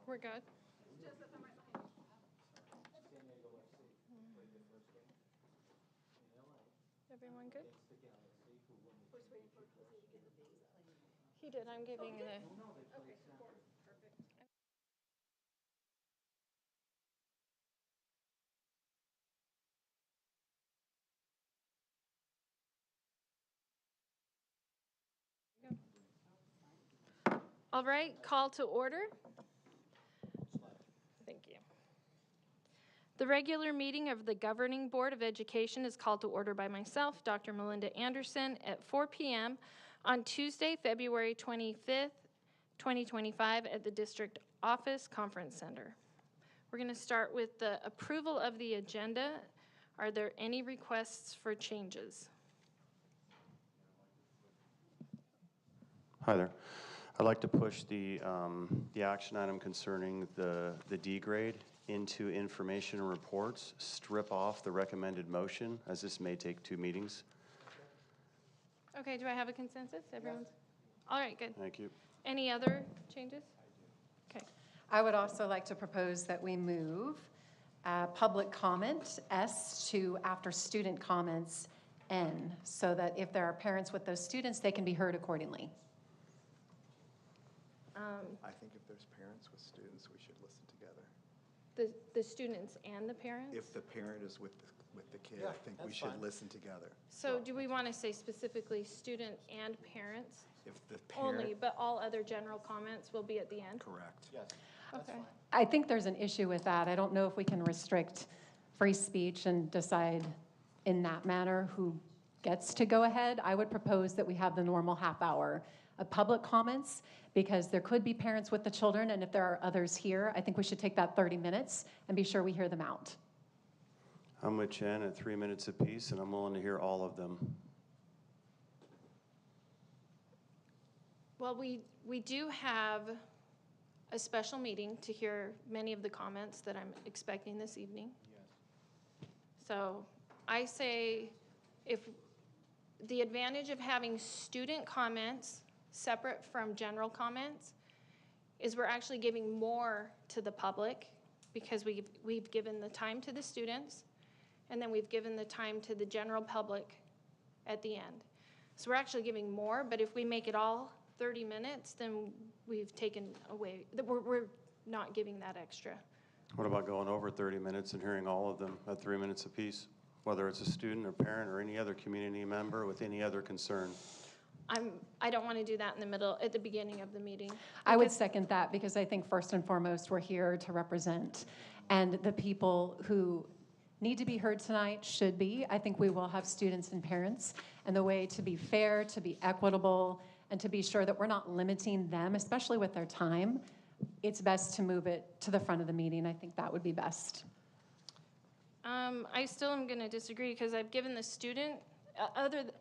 We're good. Everyone good? He did. I'm giving the... Okay, cool. Perfect. All right, call to order. Thank you. The regular meeting of the Governing Board of Education is called to order by myself, Dr. Melinda Anderson, at 4 p.m. on Tuesday, February 25th, 2025 at the District Office Conference Center. We're going to start with the approval of the agenda. Are there any requests for changes? Hi there. I'd like to push the action item concerning the D grade into information and reports, strip off the recommended motion, as this may take 2 meetings. Okay, do I have a consensus? Everyone's? Yes. All right, good. Thank you. Any other changes? Okay. I would also like to propose that we move public comment, S, to after student comments, N, so that if there are parents with those students, they can be heard accordingly. I think if there's parents with students, we should listen together. The students and the parents? If the parent is with the kid, I think we should listen together. So do we want to say specifically student and parents? If the parent... Only, but all other general comments will be at the end? Correct. Yes. Okay. I think there's an issue with that. I don't know if we can restrict free speech and decide in that manner who gets to go ahead. I would propose that we have the normal half hour of public comments, because there could be parents with the children, and if there are others here, I think we should take that 30 minutes and be sure we hear them out. I'm with Jen at 3 minutes apiece, and I'm willing to hear all of them. Well, we do have a special meeting to hear many of the comments that I'm expecting this evening. Yes. So I say, if the advantage of having student comments separate from general comments is we're actually giving more to the public, because we've given the time to the students, and then we've given the time to the general public at the end. So we're actually giving more, but if we make it all 30 minutes, then we've taken away, we're not giving that extra. What about going over 30 minutes and hearing all of them at 3 minutes apiece, whether it's a student or parent or any other community member with any other concern? I don't want to do that in the middle, at the beginning of the meeting. I would second that, because I think first and foremost, we're here to represent, and the people who need to be heard tonight should be. I think we will have students and parents, and the way to be fair, to be equitable, and to be sure that we're not limiting them, especially with their time, it's best to move it to the front of the meeting. I think that would be best. I still am going to disagree, because I've given the student,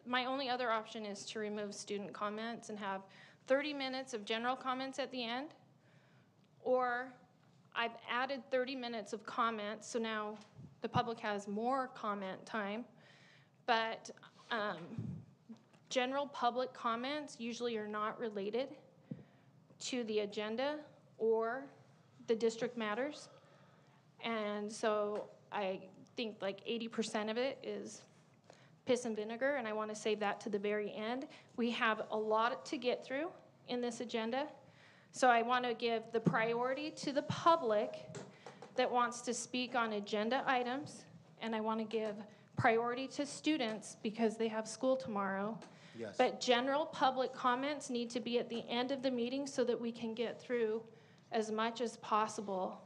my only other option is to remove student comments and have 30 minutes of general comments at the end, or I've added 30 minutes of comments, so now the public has more comment time, but general public comments usually are not related to the agenda or the district matters, and so I think like 80% of it is piss and vinegar, and I want to save that to the very end. We have a lot to get through in this agenda, so I want to give the priority to the public that wants to speak on agenda items, and I want to give priority to students because they have school tomorrow. Yes. But general public comments need to be at the end of the meeting so that we can get through as much as possible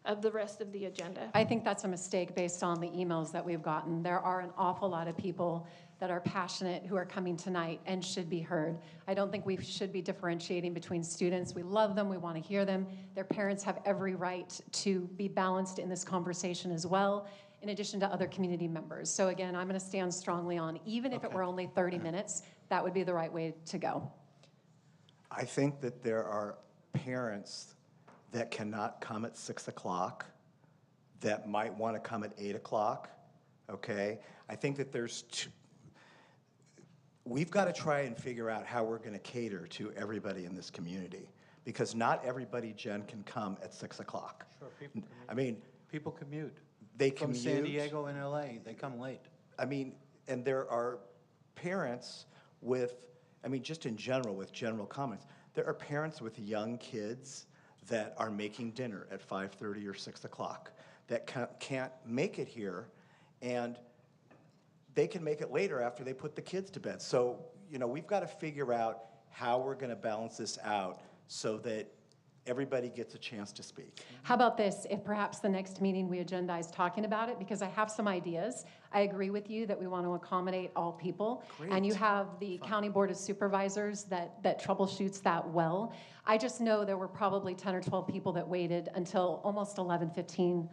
of the rest of the agenda. I think that's a mistake based on the emails that we've gotten. There are an awful lot of people that are passionate who are coming tonight and should be heard. I don't think we should be differentiating between students. We love them, we want to hear them. Their parents have every right to be balanced in this conversation as well, in addition to other community members. So again, I'm going to stand strongly on, even if it were only 30 minutes, that would be the right way to go. I think that there are parents that cannot come at 6 o'clock, that might want to come at 8 o'clock, okay? I think that we've got to try and figure out how we're going to cater to everybody in this community, because not everybody, Jen, can come at 6 o'clock. Sure, people I mean, People commute. they From commute. San Diego and LA, they come late. I mean, and there are parents with, I mean, just in general, with general comments, there are parents with young kids that are making dinner at 5:30 or 6 o'clock that can't make it here, and they can make it later after they put the kids to bed. So, you know, we've got to figure out how we're going to balance this out so that everybody gets a chance to speak. How about this, if perhaps the next meeting we agendize talking about it, because I have some ideas. I agree with you that we want to accommodate all people. And you Great. have the County Board of Supervisors that troubleshoots that well. I just know there were probably 10 or 12 people that waited until almost 11:15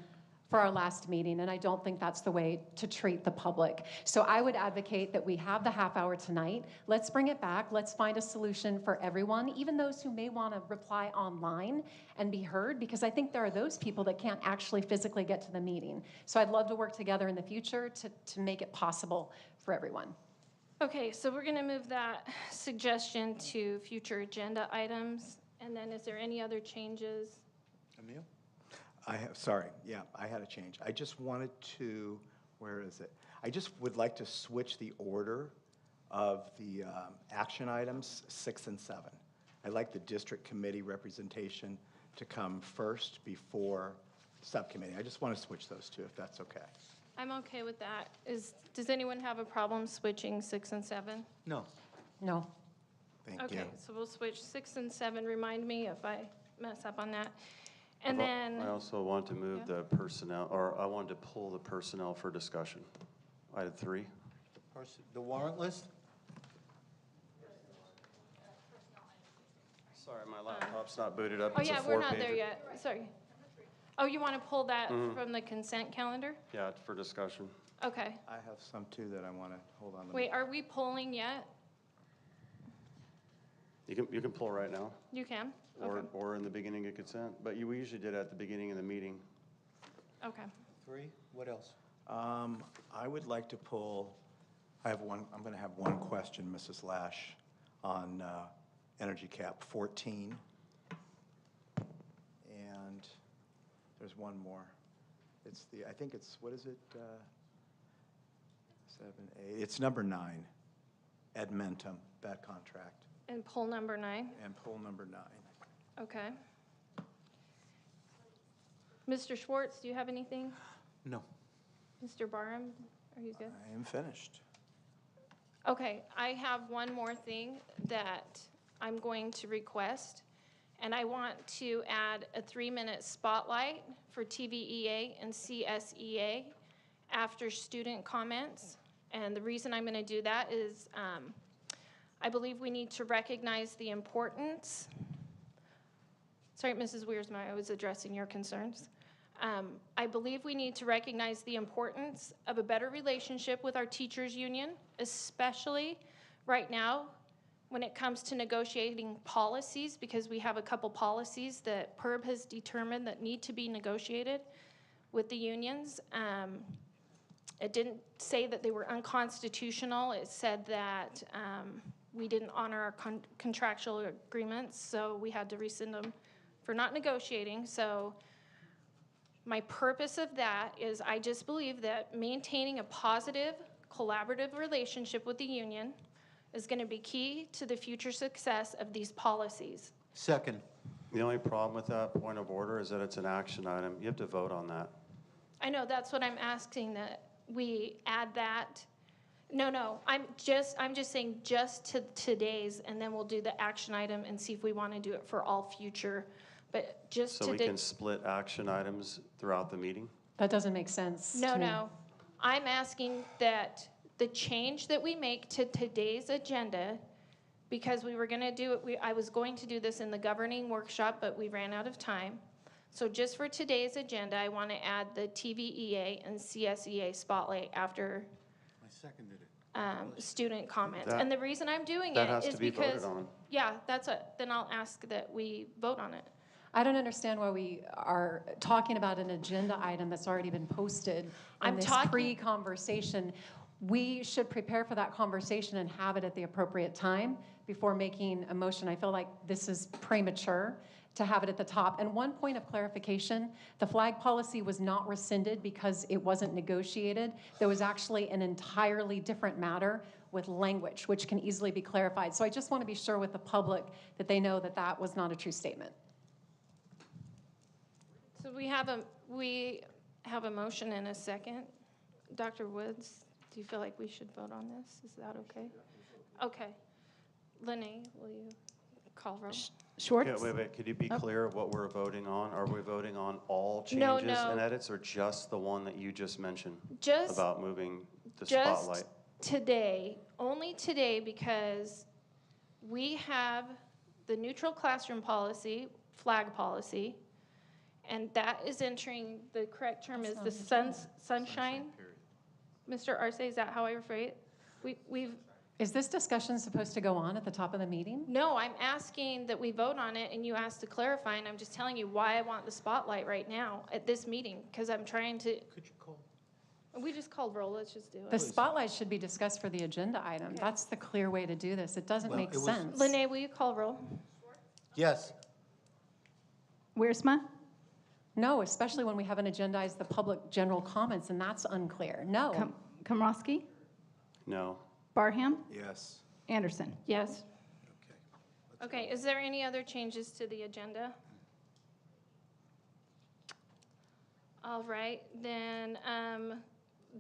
for our last meeting, and I don't think that's the way to treat the public. So I would advocate that we have the half hour tonight. Let's bring it back. Let's find a solution for everyone, even those who may want to reply online and be heard, because I think there are those people that can't actually physically get to the meeting. So I'd love to work together in the future to make it possible for everyone. Okay, so we're gonna move that suggestion to future agenda items. And then is there any other changes? Emil? Sorry, yeah, I had a change. I just wanted to, where is it? I just would like to switch the order of the action items 6 and 7. I'd like the district committee representation to come first before subcommittee. I just want to switch those two, if that's okay. I'm okay with that. Does anyone have a problem switching 6 and 7? No. No. Thank Okay, you. so we'll switch 6 and 7. Remind me if I mess up on that. And I then, also want to move Yeah. the personnel, or I wanted to pull the personnel for discussion. Item 3. The warrant list? Sorry, my laptop's not booted up. oh It's a yeah, we're not there four-pager. yet, sorry. Oh, you want to pull that from the consent calendar? Yeah, it's for discussion. Okay. I have some too that I want to hold on. Wait, are we polling yet? You can pull right now, You can? or, Okay. or in the beginning of consent, but we usually did it at the beginning of the meeting. Okay. 3, what else? I would like to pull, I'm going to have one question, Mrs. Lash, on energy cap 14. And there's one more. It's I think it's, what is it? 7, 8, it's number 9, Edmentum, that contract, And poll number 9? and pull number 9. Okay. Mr. Schwartz, do you have anything? No. Mr. Barham, are you good? I am finished. Okay, I have one more thing that I'm going to request, and I want to add a 3-minute spotlight for TVEA and CSEA after student comments. And the reason I'm going to do that is I believe we need to recognize the importance. Sorry, Mrs. Wiersma, I was addressing your concerns. I believe we need to recognize the importance of a better relationship with our teachers' union, especially right now when it comes to negotiating policies, because we have a couple policies that PERB has determined that need to be negotiated with the unions. It didn't say that they were unconstitutional. It said that we didn't honor our contractual agreements, so we had to rescind them for not negotiating. So my purpose of that is I just believe that maintaining a positive, collaborative relationship with the union is going to be key to the future success of these policies. Second. The only problem with that point of order is that it's an action item. You have to vote on that. I know, that's what I'm asking, that we add that. No, I'm just saying just to today's, and then we'll do the action item and see if we want to do it for all future. But just So to we can split action items throughout the meeting? That doesn't make sense to me. No. I'm asking that the change that we make to today's agenda, because we were going to do it, I was going to do this in the governing workshop, but we ran out of time. So just for today's agenda, I want to add the TVEA and CSEA spotlight after I seconded it. student comments. That- And the reason I'm doing that it has is to be voted because, on. yeah, then I'll ask that we vote on it. I don't understand why we are talking about an agenda item that's already been posted in I'm this talking- pre-conversation. We should prepare for that conversation and have it at the appropriate time. before making a motion. I feel like this is premature to have it at the top. And one point of clarification, the flag policy was not rescinded because it wasn't negotiated. There was actually an entirely different matter with language, which can easily be clarified. So I just want to be sure with the public that they know that that was not a true statement. So we have a motion and a second. Dr. Woods, do you feel like we should vote on this? Is that okay? Okay. Lene, will you call roll? Schwartz? Yeah, wait, could you be clear what we're voting on? Are we voting on all No, changes no. and edits, or just the one that you just mentioned? Just- About moving the Just spotlight? today, only today, because we have the neutral classroom policy, flag policy, and that is entering, the correct term is the sunshine. Mr. Arce, is that how I refer it? We've, Is this discussion supposed to go on at the top of the meeting? no, I'm asking that we vote on it, and you asked to clarify, and I'm just telling you why I want the spotlight right now at this meeting, because I'm trying to, Could you call? we just called roll, let's just do The it. spotlight should be discussed for the agenda item. Okay. That's the clear way to do this. It doesn't Well, make it was- sense. Lene, will you call roll? Yes. Wiersma? No, especially when we haven't agendized the public general comments, and that's unclear. No. Komrosky? No. Barham? Yes. Anderson? Yes. Okay. Okay, is there any other changes to the agenda? All right, then,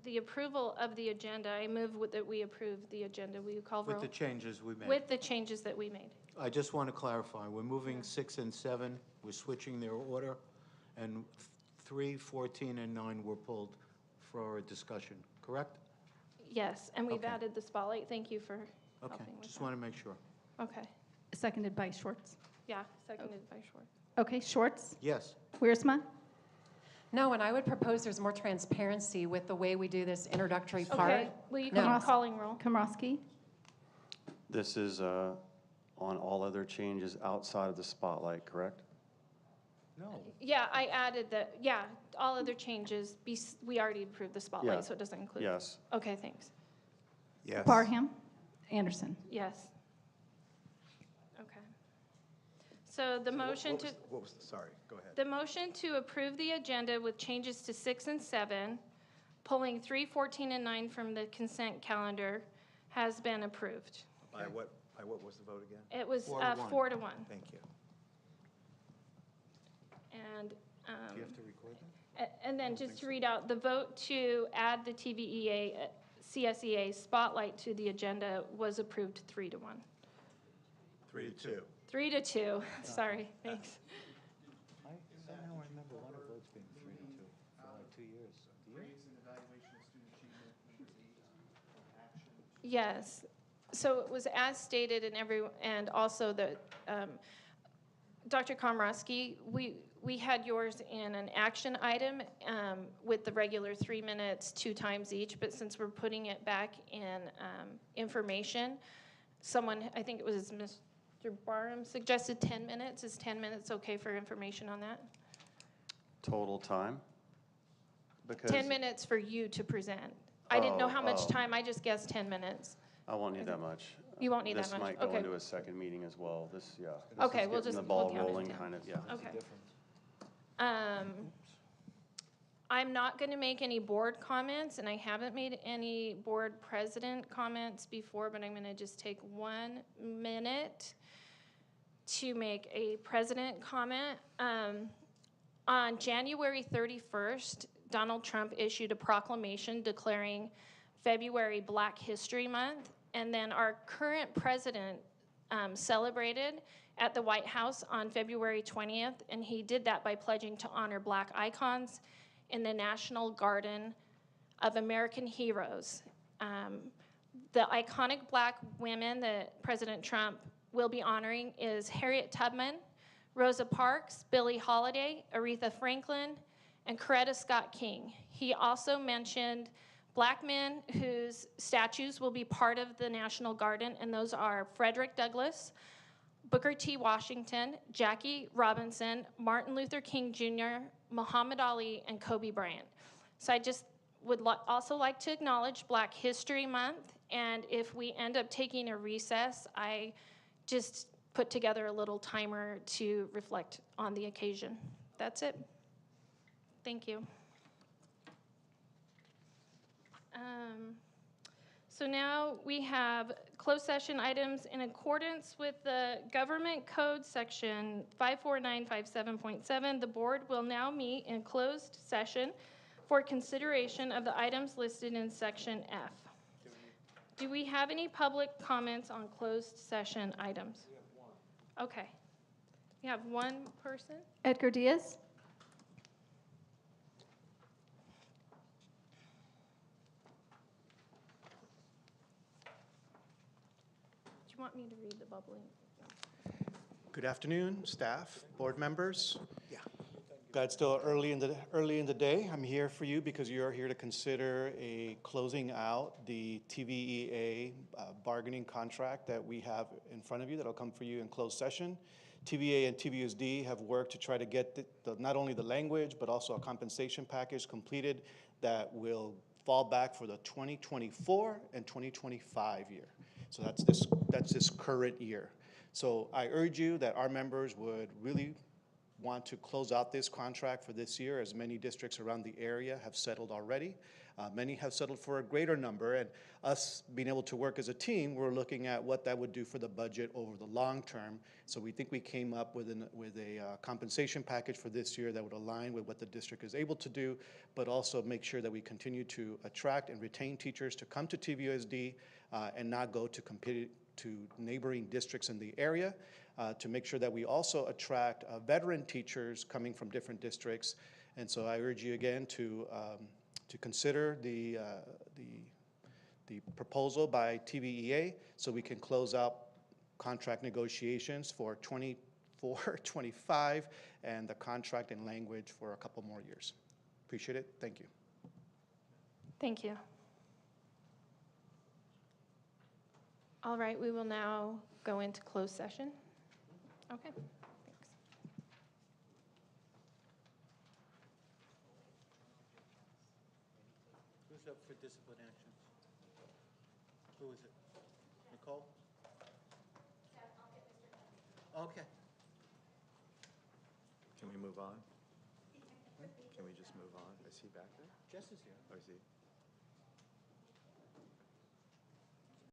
the approval of the agenda, I move that we approve the agenda. Will you call roll? With the changes we made. With the changes that we made. I just want to clarify, we're moving 6 and 7, we're switching their order, and 3, 14, and 9 were pulled for a discussion, correct? Yes, and we've Okay. added the spotlight. Thank you for Okay, helping with just that. want to make sure. Okay, Seconded by Schwartz. yeah, seconded by Schwartz. Okay, Schwartz? Yes. Wiersma? No, and I would propose there's more transparency with the way we do this introductory part. Okay, will you No. call calling roll? Komrosky? This is on all other changes outside of the spotlight, correct? No. Yeah, I added all other changes, we already approved the Yeah. spotlight, so it doesn't include. Yes. Okay, thanks. Yes. Barham? Anderson? Yes. Okay. So the motion to, What was, sorry, go ahead. the motion to approve the agenda with changes to 6 and 7, pulling 3, 14, and 9 from the consent calendar has been approved. By what was the vote again? It was 4-1. 4-1. Thank you. And, Do you have to record that? and then just to read out, the vote to add the TVEA, CSEA spotlight to the agenda was approved 3-1. 3-2. 3-2, sorry, thanks. I somehow remember a lot of votes being 3-2 for like 2 years. Do you? Yes, so it was as stated and also the, Dr. Komrosky, we had yours in an action item with the regular 3 minutes, 2 times each, but since we're putting it back in information, someone, I think it was Mr. Barham, suggested 10 minutes. Is 10 minutes okay for information on that? Total time? Because 10 minutes for you to present. I didn't know how much Oh. time, I just guessed 10 minutes. I won't need that much. You won't need that This much? might go Okay. into a second meeting as well. This, yeah. Okay, This is we'll getting just- the ball we'll count it rolling, down. kind of, yeah. Okay. I'm not going to make any board comments, and I haven't made any board president comments before, but I'm going to just take 1 minute to make a president comment. On January 31st, Donald Trump issued a proclamation declaring February Black History Month, and then our current president celebrated at the White House on February 20th, and he did that by pledging to honor Black icons in the National Garden of American Heroes. The iconic Black women that President Trump will be honoring is Harriet Tubman, Rosa Parks, Billie Holiday, Aretha Franklin, and Coretta Scott King. He also mentioned Black men whose statues will be part of the National Garden, and those are Frederick Douglass, Booker T. Washington, Jackie Robinson, Martin Luther King Jr., Muhammad Ali, and Kobe Bryant. So I just would also like to acknowledge Black History Month, and if we end up taking a recess, I just put together a little timer to reflect on the occasion. That's it. Thank you. So now we have closed session items in accordance with the Government Code Section 54957.7. The board will now meet in closed session for consideration of the items listed in Section F. Do we have any public comments on closed session items? We have one. Okay. We have one person. Edgar Diaz. Do you want me to read the bubbling? Good afternoon, staff, board members. Yeah. God, it's still early in the day. I'm here for you because you are here to consider closing out the TVEA bargaining contract that we have in front of you that'll come for you in closed session. TVA and TVUSD have worked to try to get not only the language, but also a compensation package completed that will fall back for the 2024 and 2025 year. So that's this current year. So I urge you that our members would really want to close out this contract for this year, as many districts around the area have settled already. Many have settled for a greater number, and us being able to work as a team, we're looking at what that would do for the budget over the long term. So we think we came up with a compensation package for this year that would align with what the district is able to do, but also make sure that we continue to attract and retain teachers to come to TVUSD and not go to compete to neighboring districts in the area, to make sure that we also attract veteran teachers coming from different districts. And so I urge you again to consider the proposal by TVEA so we can close out contract negotiations for 24, 25, and the contract and language for a couple more years. Appreciate it. Thank you. Thank you. All right, we will now go into closed session. Okay, thanks. Who's up for discipline actions? Who is it? Nicole? Okay. Can we move on? Can we just move on? Is he back there? Jess is here. Oh, is he?